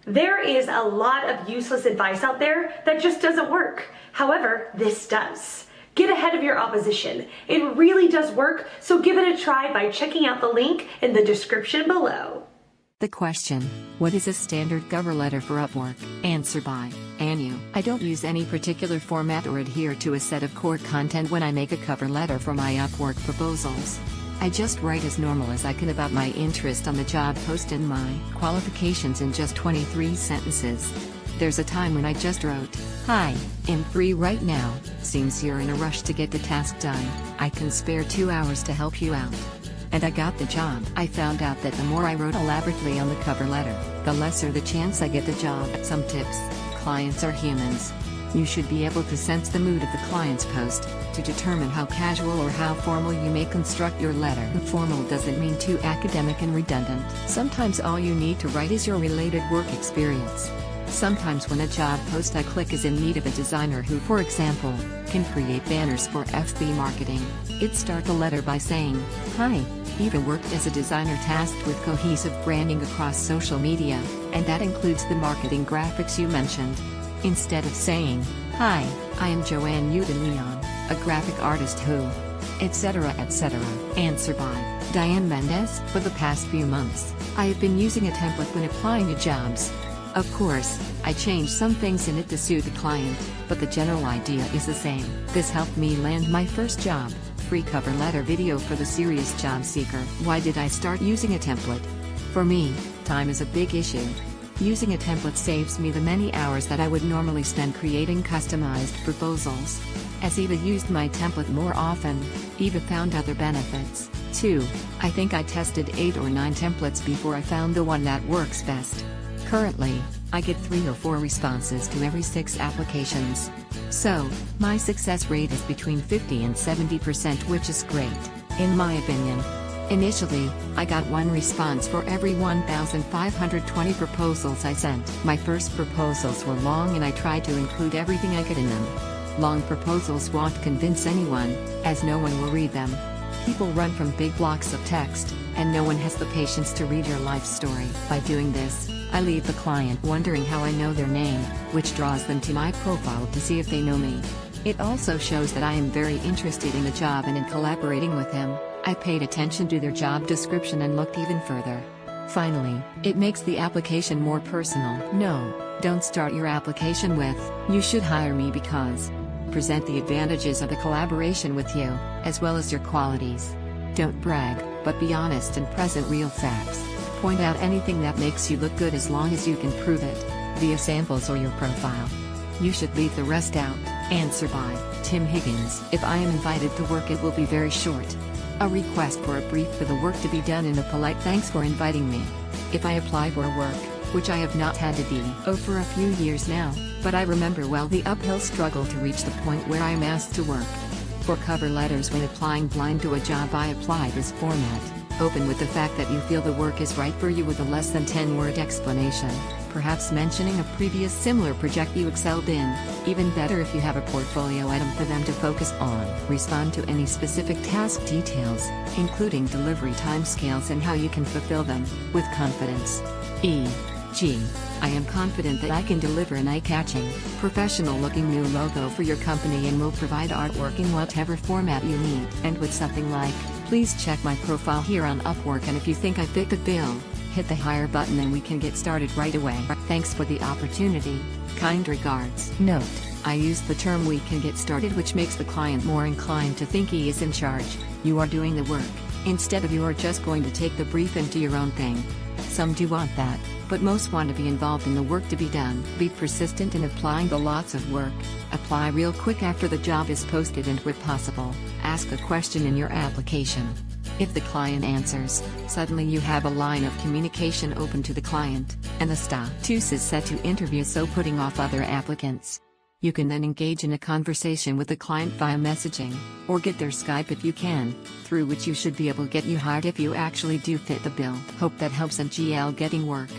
There is a lot of useless advice out there that just doesn't work. However, this does. Get ahead of your opposition. It really does work, so give it a try by checking out the link in the description below. The question, what is a standard cover letter for Upwork? Answer by Anu. I don't use any particular format or adhere to a set of core content when I make a cover letter for my Upwork proposals. I just write as normal as I can about my interest on the job post and my qualifications in just 23 sentences. There's a time when I just wrote, "Hi, I'm free right now, seems you're in a rush to get the task done, I can spare 2 hours to help you out." And I got the job. I found out that the more I wrote elaborately on the cover letter, the lesser the chance I get the job. Some tips: clients are humans. You should be able to sense the mood of the client's post, to determine how casual or how formal you may construct your letter. Formal doesn't mean too academic and redundant. Sometimes all you need to write is your related work experience. Sometimes when a job post I click is in need of a designer who, for example, can create banners for FB marketing, I'd start the letter by saying, "Hi, Eva worked as a designer tasked with cohesive branding across social media, and that includes the marketing graphics you mentioned." Instead of saying, "Hi, I am Joanne Udon-Leon, a graphic artist who," etc. etc. Answer by Diane Mendez. For the past few months, I have been using a template when applying to jobs. Of course, I changed some things in it to suit the client, but the general idea is the same. This helped me land my first job, free cover letter video for the serious job seeker. Why did I start using a template? For me, time is a big issue. Using a template saves me the many hours that I would normally spend creating customized proposals. As Eva used my template more often, Eva found other benefits, too. I think I tested 8 or 9 templates before I found the one that works best. Currently, I get 3 or 4 responses to every 6 applications. So, my success rate is between 50 and 70%, which is great, in my opinion. Initially, I got 1 response for every 1,520 proposals I sent. My first proposals were long and I tried to include everything I could in them. Long proposals won't convince anyone, as no one will read them. People run from big blocks of text, and no one has the patience to read your life story. By doing this, I leave the client wondering how I know their name, which draws them to my profile to see if they know me. It also shows that I am very interested in the job and in collaborating with him. I paid attention to their job description and looked even further. Finally, it makes the application more personal. No, don't start your application with, "You should hire me because." Present the advantages of the collaboration with you, as well as your qualities. Don't brag, but be honest and present real facts. Point out anything that makes you look good as long as you can prove it, via samples or your profile. You should leave the rest out. Answer by Tim Higgins. If I am invited to work, it will be very short. A request for a brief for the work to be done and a polite "thanks for inviting me." If I apply for work, which I have not had to do for a few years now, but I remember well the uphill struggle to reach the point where I am asked to work. For cover letters when applying blind to a job, I apply this format. Open with the fact that you feel the work is right for you with a less than 10-word explanation, perhaps mentioning a previous similar project you excelled in. Even better if you have a portfolio item for them to focus on. Respond to any specific task details, including delivery timescales and how you can fulfill them, with confidence. E.g., "I am confident that I can deliver an eye-catching, professional-looking new logo for your company and will provide artwork in whatever format you need." And with something like, "Please check my profile here on Upwork, and if you think I fit the bill, hit the hire button and we can get started right away. Thanks for the opportunity. Kind regards." Note: I use the term "we can get started," which makes the client more inclined to think he is in charge. You are doing the work, instead of you are just going to take the brief and do your own thing. Some do want that, but most want to be involved in the work to be done. Be persistent in applying the lots of work. Apply real quick after the job is posted and, where possible, ask a question in your application. If the client answers, suddenly you have a line of communication open to the client, and the status is set to interview, so putting off other applicants. You can then engage in a conversation with the client via messaging, or get their Skype if you can, through which you should be able to get you hired if you actually do fit the bill. Hope that helps, and GL getting work.